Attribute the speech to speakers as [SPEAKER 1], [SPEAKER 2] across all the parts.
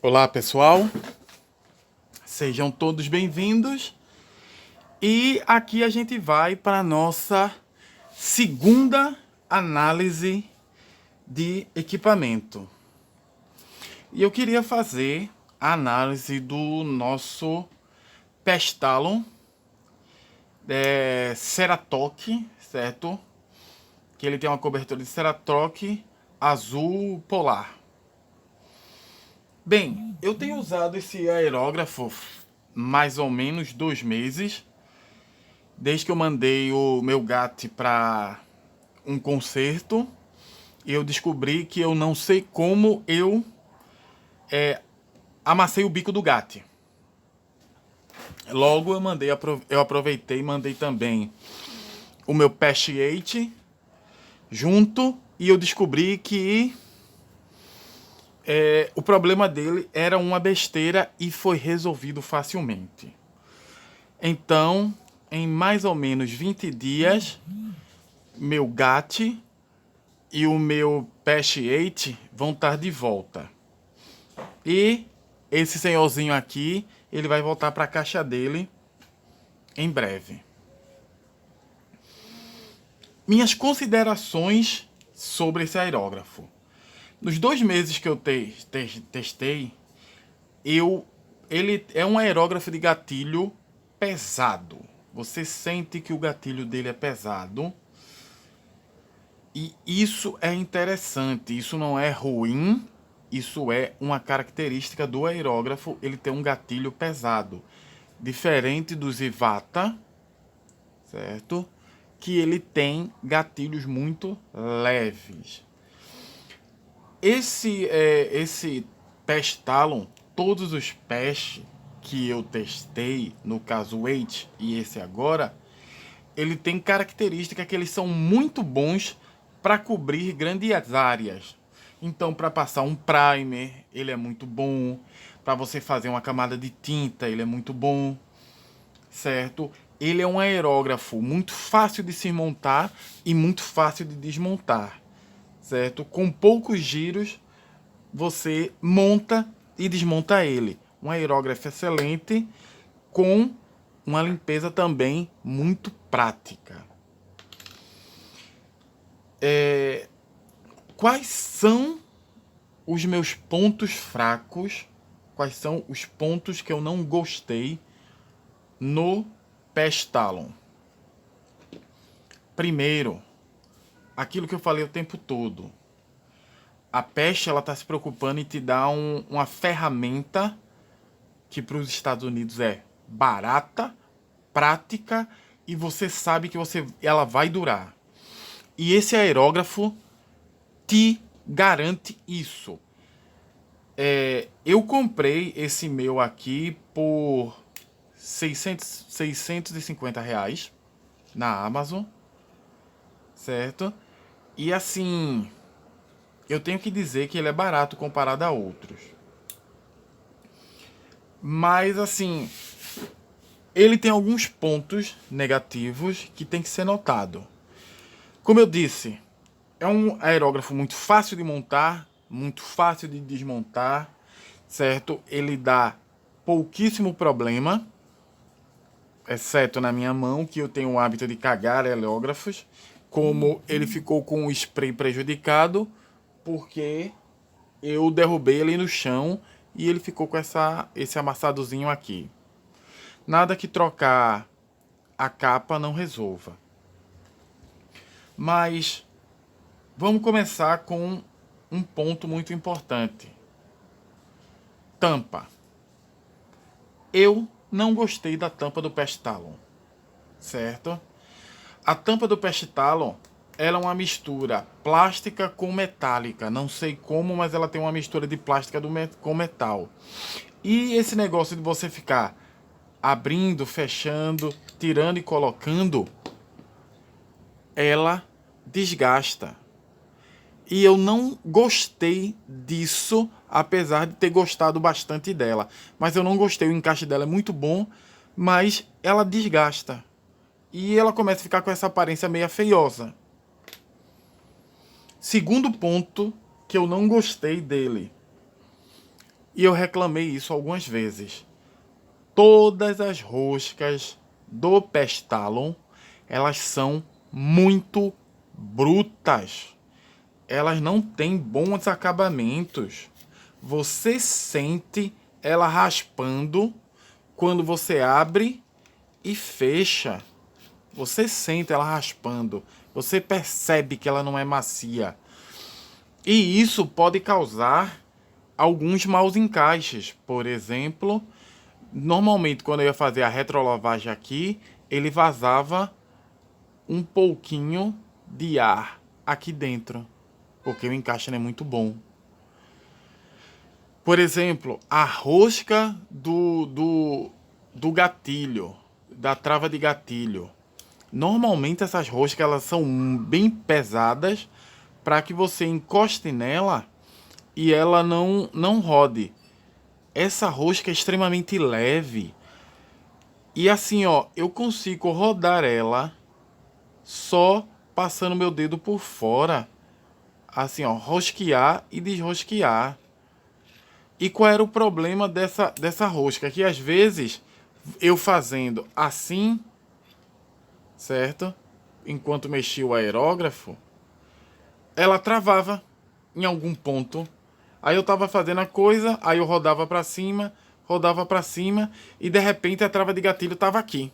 [SPEAKER 1] Olá, pessoal. Sejam todos bem-vindos. E aqui a gente vai para a nossa segunda análise de equipamento. E eu queria fazer a análise do nosso Pestalon Ceratoc, certo? Que ele tem uma cobertura de Ceratoc azul polar. Bem, eu tenho usado esse aerógrafo mais ou menos 2 meses, desde que eu mandei o meu gato para um concerto. E eu descobri que eu não sei como eu amassei o bico do gato. Logo eu aproveitei e mandei também o meu Pest 8 junto, e eu descobri que o problema dele era uma besteira e foi resolvido facilmente. Então, em mais ou menos 20 dias, meu gato e o meu Pest 8 vão estar de volta. E esse senhorzinho aqui, ele vai voltar para a caixa dele em breve. Minhas considerações sobre esse aerógrafo. Nos 2 meses que eu testei, ele é um aerógrafo de gatilho pesado. Você sente que o gatilho dele é pesado. E isso é interessante, isso não é ruim, isso é uma característica do aerógrafo, ele tem um gatilho pesado. Diferente dos Ivata, certo? Que ele tem gatilhos muito leves. Esse Pestalon, todos os Pest que eu testei, no caso o 8 e esse agora, ele tem característica que eles são muito bons para cobrir grandes áreas. Então, para passar um primer, ele é muito bom. Para você fazer uma camada de tinta, ele é muito bom, certo? Ele é um aerógrafo muito fácil de se montar e muito fácil de desmontar, certo? Com poucos giros, você monta e desmonta ele. Um aerógrafo excelente, com uma limpeza também muito prática. Quais são os meus pontos fracos? Quais são os pontos que eu não gostei no Pestalon? Primeiro, aquilo que eu falei o tempo todo. A Pest, ela está se preocupando em te dar uma ferramenta que para os Estados Unidos é barata, prática, e você sabe que ela vai durar. E esse aerógrafo te garante isso. Eu comprei esse meu aqui por 650 reais na Amazon, certo? E assim, eu tenho que dizer que ele é barato comparado a outros. Mas assim, ele tem alguns pontos negativos que tem que ser notado. Como eu disse, é um aerógrafo muito fácil de montar, muito fácil de desmontar, certo? Ele dá pouquíssimo problema, exceto na minha mão, que eu tenho o hábito de cagar aerógrafos. Como ele ficou com o spray prejudicado, porque eu derrubei ele no chão e ele ficou com esse amassadozinho aqui. Nada que trocar a capa não resolva. Mas vamos começar com um ponto muito importante. Tampa. Eu não gostei da tampa do Pestalon, certo? A tampa do Pestalon, ela é uma mistura plástica com metálica. Não sei como, mas ela tem uma mistura de plástica com metal. E esse negócio de você ficar abrindo, fechando, tirando e colocando, ela desgasta. E eu não gostei disso, apesar de ter gostado bastante dela. Mas eu não gostei, o encaixe dela é muito bom, mas ela desgasta. E ela começa a ficar com essa aparência meio feiosa. Segundo ponto que eu não gostei dele. E eu reclamei isso algumas vezes. Todas as roscas do Pestalon, elas são muito brutas. Elas não têm bons acabamentos. Você sente ela raspando quando você abre e fecha. Você sente ela raspando. Você percebe que ela não é macia. E isso pode causar alguns maus encaixes. Por exemplo, normalmente quando eu ia fazer a retrolavagem aqui, ele vazava um pouquinho de ar aqui dentro, porque o encaixe não é muito bom. Por exemplo, a rosca do gatilho, da trava de gatilho. Normalmente essas roscas elas são bem pesadas para que você encoste nela e ela não rode. Essa rosca é extremamente leve. E assim, ó, eu consigo rodar ela só passando meu dedo por fora. Assim, ó, rosquear e desrosquear. E qual era o problema dessa rosca? Que às vezes eu fazendo assim, certo? Enquanto mexia o aerógrafo, ela travava em algum ponto. Aí eu tava fazendo a coisa, aí eu rodava pra cima e de repente a trava de gatilho tava aqui.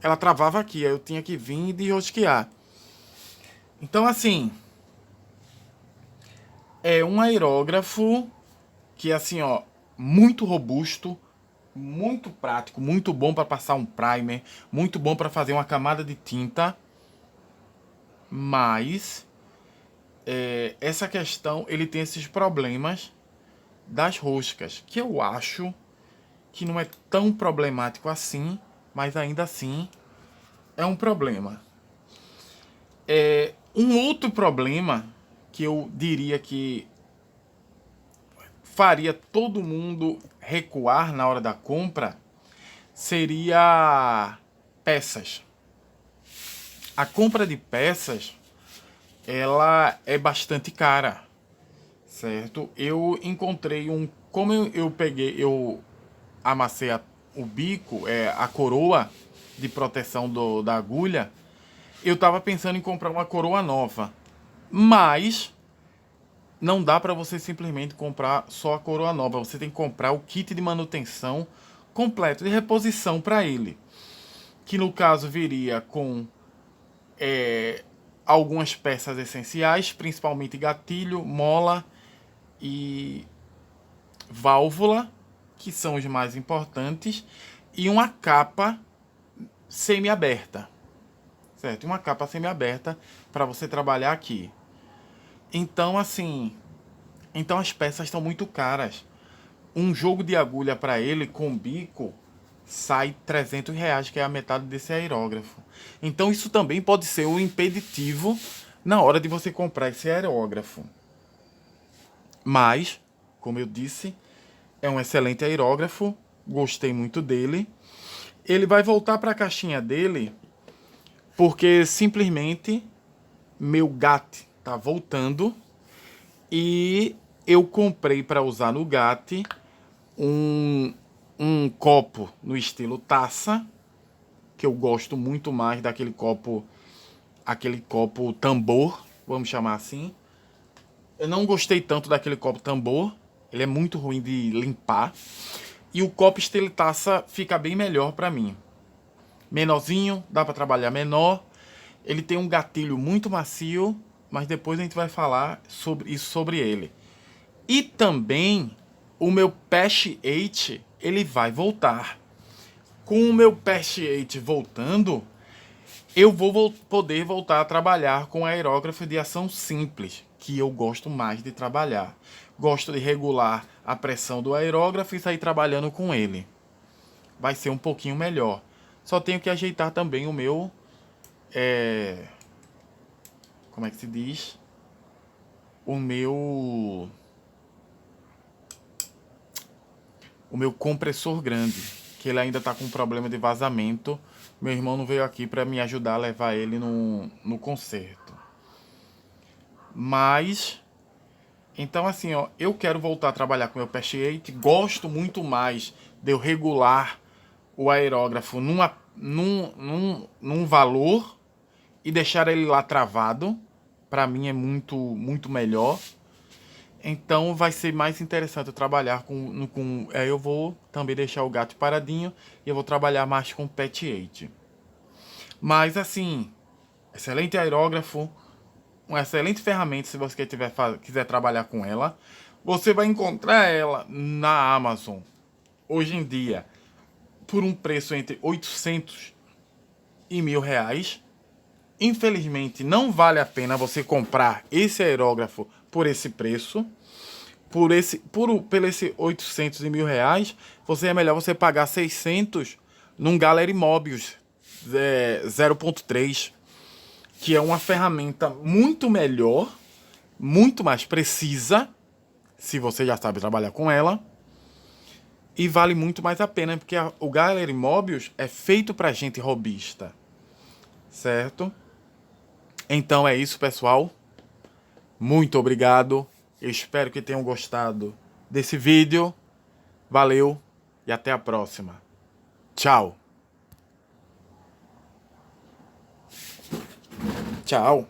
[SPEAKER 1] Ela travava aqui, aí eu tinha que vir e desrosquear. Então assim, é um aerógrafo que assim, ó, muito robusto, muito prático, muito bom para passar um primer, muito bom para fazer uma camada de tinta, mas essa questão ele tem esses problemas das roscas, que eu acho que não é tão problemático assim, mas ainda assim é um problema. Um outro problema que eu diria que faria todo mundo recuar na hora da compra seria peças. A compra de peças, ela é bastante cara, certo? Eu encontrei como eu amassei o bico, a coroa de proteção da agulha, eu tava pensando em comprar uma coroa nova, mas não dá para você simplesmente comprar só a coroa nova, você tem que comprar o kit de manutenção completo de reposição para ele, que no caso viria com algumas peças essenciais, principalmente gatilho, mola e válvula, que são os mais importantes, e uma capa semi-aberta, certo? Uma capa semi-aberta para você trabalhar aqui. Então, assim, então as peças estão muito caras. Um jogo de agulha para ele com bico sai R$ 300, que é a metade desse aerógrafo. Então isso também pode ser um impeditivo na hora de você comprar esse aerógrafo. Mas, como eu disse, é um excelente aerógrafo, gostei muito dele. Ele vai voltar para a caixinha dele porque simplesmente meu GAT tá voltando e eu comprei para usar no GAT um copo no estilo taça, que eu gosto muito mais daquele copo, aquele copo tambor, vamos chamar assim. Eu não gostei tanto daquele copo tambor, ele é muito ruim de limpar. E o copo estilo taça fica bem melhor para mim. Menorzinho, dá para trabalhar menor. Ele tem um gatilho muito macio, mas depois a gente vai falar sobre ele. E também o meu Patch 8, ele vai voltar. Com o meu Patch 8 voltando, eu vou poder voltar a trabalhar com aerógrafo de ação simples, que eu gosto mais de trabalhar. Gosto de regular a pressão do aerógrafo e sair trabalhando com ele. Vai ser um pouquinho melhor. Só tenho que ajeitar também o meu... como é que se diz? O meu compressor grande, que ele ainda está com problema de vazamento. Meu irmão não veio aqui para me ajudar a levar ele no conserto. Mas Então, assim, ó, eu quero voltar a trabalhar com o meu Past 8. Gosto muito mais de eu regular o aerógrafo num valor e deixar ele lá travado. Para mim é muito melhor. Então vai ser mais interessante eu trabalhar com. Aí eu vou também deixar o gato paradinho e eu vou trabalhar mais com o Pet 8. Mas assim, excelente aerógrafo, uma excelente ferramenta se você quiser trabalhar com ela. Você vai encontrar ela na Amazon hoje em dia por um preço entre 800 e R$ 1.000. Infelizmente não vale a pena você comprar esse aerógrafo por esse preço. Por esse 800 e R$ 1.000, é melhor você pagar 600 num Gallery Mobius 0.3, que é uma ferramenta muito melhor, muito mais precisa, se você já sabe trabalhar com ela, e vale muito mais a pena, porque o Gallery Mobius é feito para gente robista, certo? Então é isso, pessoal. Muito obrigado. Eu espero que tenham gostado desse vídeo. Valeu e até a próxima. Tchau. Tchau.